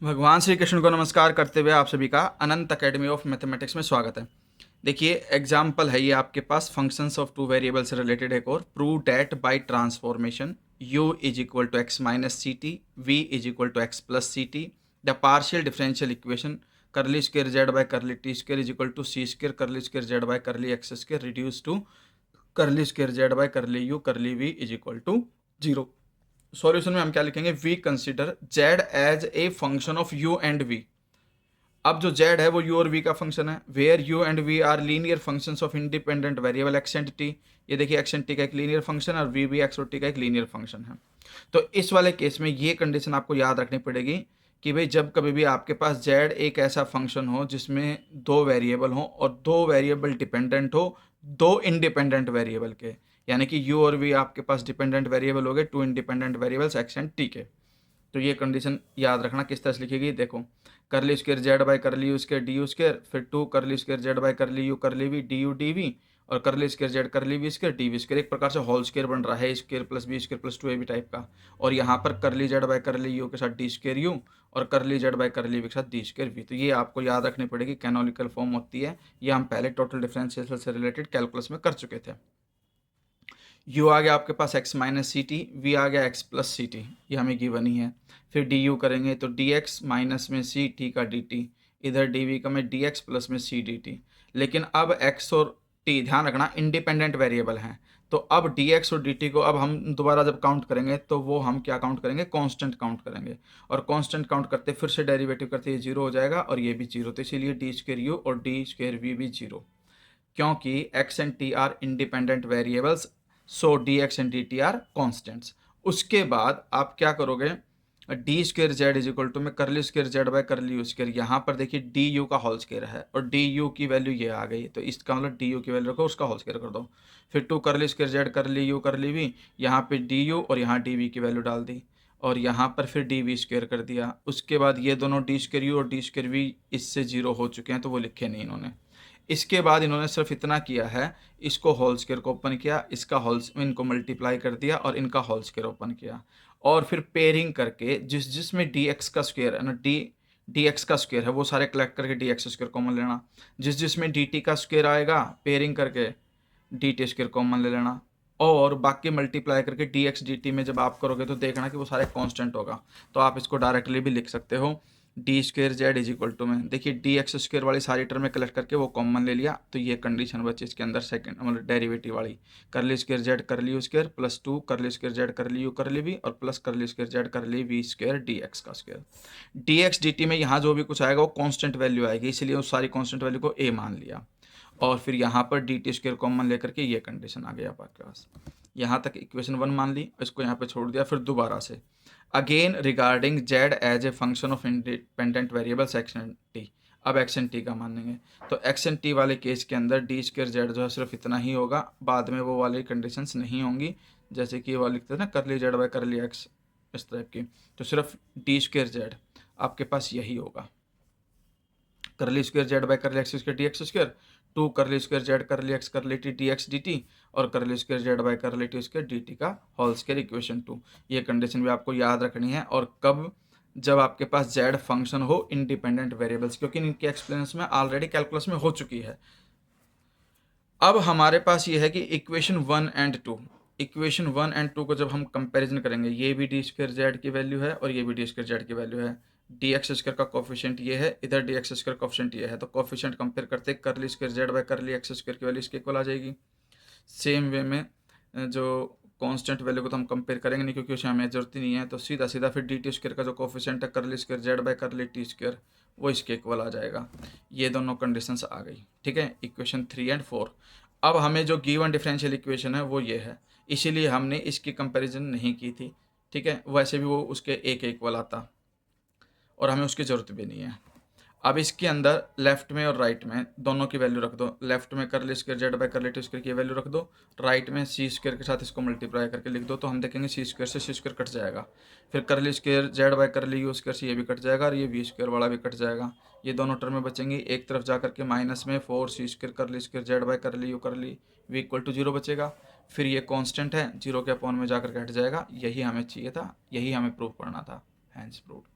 भगवान श्री कृष्ण को नमस्कार करते हुए आप सभी का अनंत अकेडमी ऑफ मैथमेटिक्स में स्वागत है। देखिए एग्जाम्पल है ये आपके पास फंक्शंस ऑफ टू वेरिएबल से रिलेटेड एक और prove that by transformation u is equal to x minus c t v is equal to x plus c t the partial differential equation curly square z by curly t square is equal to c square curly square z by curly x square reduce to curly square z by curly u curly v is equal to zero. Solution में हम क्या लिखेंगे, we consider Z as a function of U and V. अब जो Z है वो you और we का फंक्शन है, where u and v are linear functions of independent variable x and t. ये देखिए एक्स एंड टी का एक लीनियर फंक्शन है और वी भी एक्स और टी का एक लीनियर फंक्शन है। तो इस वाले केस में ये कंडीशन आपको याद रखनी पड़ेगी कि भाई जब कभी भी आपके पास जेड एक ऐसा फंक्शन हो जिसमें दो वेरिएबल हो और दो वेरिएबल डिपेंडेंट हो दो इंडिपेंडेंट वेरिएबल के, यानी कि यू और वी आपके पास डिपेंडेंट वेरिएबल हो गए, two independent variables x and t के। तो ये कंडीशन याद रखना किस तरह से लिखेगी, देखो curly square z by curly u square d u square, फिर two curly square z by curly u curly v d u d v, और curly square z curly v square d v square. एक प्रकार से whole square बन रहा है, square plus b square plus two a b type का। और यहाँ पर करली जेड बाय करली यू के साथ डी स्क्वेयर यू और करली जेड बाय करली वी के साथ डी स्क्वेयर वी। तो ये आपको याद रखनी पड़ेगी, कैनोनिकल फॉर्म होती है। ये हम पहले टोटल डिफरेंशियल से रिलेटेड कैलकुलस में कर चुके थे। u आ गया आपके पास x minus c t, v आ गया x प्लस सी टी, ये हमें गिवन ही है। फिर डी यू करेंगे तो डी एक्स माइनस में सी टी का डी टी, इधर डी वी का में डी एक्स प्लस में सी डी टी। लेकिन अब x और t ध्यान रखना इंडिपेंडेंट वेरिएबल हैं, तो अब डी एक्स और डी टी को अब हम दोबारा जब काउंट करेंगे तो वो हम क्या काउंट करेंगे, कांस्टेंट काउंट करेंगे। और कांस्टेंट काउंट करते फिर से डेरिवेटिव करते ये जीरो हो जाएगा और ये भी जीरो। तो इसीलिए डी स्क्वेयर यू और डी स्क्वेयर वी भी जीरो, क्योंकि x and t are independent variables, so d x and d t are constants. उसके बाद आप क्या करोगे, d square z is equal to में curly square z by curly u square. यहाँ पर देखिए डी यू का होल स्क्वेयर है और डी यू की वैल्यू ये आ गई, तो इसका मतलब डी यू की वैल्यू रखो, उसका होल स्क्वेयर कर दो। फिर टू करली स्क्वेयर जेड करली यू करली वी, यहाँ पे डी यू और यहाँ डी वी की वैल्यू डाल दी और यहाँ पर फिर डी वी स्क्वेयर कर दिया। उसके बाद ये दोनों डी स्क्वेयर यू और डी स्क्वेयर वी इससे जीरो हो चुके हैं, तो वो लिखे नहीं इन्होंने। इसके बाद इन्होंने सिर्फ इतना किया है, इसको होल स्क्वायर को ओपन किया, इसका होल इनको मल्टीप्लाई कर दिया और इनका होल स्क्वायर ओपन किया। और फिर पेयरिंग करके जिसमें डी एक्स का स्क्वायर है ना, डी एक्स का स्क्वायर है वो सारे कलेक्ट करके डी एक्स स्क्वायर कॉमन लेना। जिसमें डी टी का स्क्वायर आएगा पेयरिंग करके डी टी स्क्वायर कॉमन ले लेना। और बाकी मल्टीप्लाई करके डी एक्स डी टी में जब आप करोगे तो देखना कि वो सारे कांस्टेंट होगा। तो आप इसको डायरेक्टली भी लिख सकते हो, d square z is equal to में देखिए डी एक्स स्क्वेयर वाली सारी टर्म कलेक्ट करके वो कॉमन ले लिया, तो ये कंडीशन बची इसके अंदर सेकंड मतलब डेरिवेटिव वाली। करली स्क्वेयर जेड करली u square plus to curly square z करली यू करली वी और प्लस करली square z curly v square d x का square. D x d T में यहाँ जो भी कुछ आएगा वो कॉन्स्टेंट वैल्यू आएगी, इसलिए उस सारी कॉन्स्टेंट वैल्यू को ए मान लिया। और फिर यहाँ पर डी टी स्क्वेयर कॉमन लेकर के ये कंडीशन आ गया आपके पास। यहाँ तक इक्वेशन 1 मान ली, इसको यहाँ पे छोड़ दिया। फिर दोबारा से again regarding z as a function of independent variables x and t, अब एक्स एंड टी का मानेंगे। तो एक्स एंड टी वाले केस के अंदर डी स्क्वेयर जेड जो है सिर्फ इतना ही होगा, बाद में वो वाली कंडीशंस नहीं होंगी, जैसे कि वो लिखते थे ना करली जेड बाय करली एक्स, इस टाइप की। तो सिर्फ डी स्क्वेयर जेड आपके पास यही होगा, curly square z by curly x square d x square, two curly square z curly x curly t d x d t और curly square z by curly t square d t का whole square equation 2। ये condition भी आपको याद रखनी है। और कब, जब आपके पास जेड फंक्शन हो इंडिपेंडेंट वेरिएबल्स, क्योंकि इनकी एक्सप्लेनेशन में ऑलरेडी कैलकुलस में हो चुकी है। अब हमारे पास ये है कि इक्वेशन 1 एंड 2, इक्वेशन 1 एंड 2 को जब हम कंपैरिजन करेंगे, ये भी डी स्क्वेयर जेड की वैल्यू है और ये भी डी स्क्वेयर जेड की वैल्यू है। डी एक्स स्क्वेयर का कोफिशिएंट ये है, इधर डी एक्स स्क्वेयर कोफिशिएंट ये है, तो कोफिशिएंट कंपेयर करते करली square z by curly x square की वैल्यू इसके इक्वल आ जाएगी। सेम वे में जो कांस्टेंट वैल्यू को तो हम कंपेयर करेंगे नहीं क्योंकि उसमें हमें जरूरत ही नहीं है, तो सीधा सीधा फिर डी टी स्क्वेयर का जो कोफिशिएंट है करली square z by curly t square वो इसके इक्वल आ जाएगा। ये दोनों कंडीशंस आ गई, ठीक है, इक्वेशन 3 एंड 4। अब हमें जो गिवन डिफरेंशियल इक्वेशन है वो ये है, इसीलिए हमने इसकी कंपैरिजन नहीं की थी, ठीक है। वैसे भी वो उसके एक इक्वल आता और हमें उसकी ज़रूरत भी नहीं है। अब इसके अंदर लेफ्ट में और राइट में दोनों की वैल्यू रख दो। लेफ्ट में curly square z by curly t square की वैल्यू रख दो, राइट में सी स्क्वेयर के साथ इसको मल्टीप्लाई करके लिख दो, तो हम देखेंगे सी स्क्वेयर से सी स्क्वेयर कट जाएगा। फिर करली square z by curly u square से ये भी कट जाएगा और ये वी स्क्वेयर वाला भी कट जाएगा। ये दोनों टर्में बचेंगी, एक तरफ जा करके माइनस में 4 सी square curly square z by curly u curly we equal to 0 बचेगा। फिर ये कॉन्स्टेंट है, 0 के अपॉन में जाकर के हट जाएगा। यही हमें चाहिए था, यही हमें प्रूव करना था, हैंस प्रूव्ड।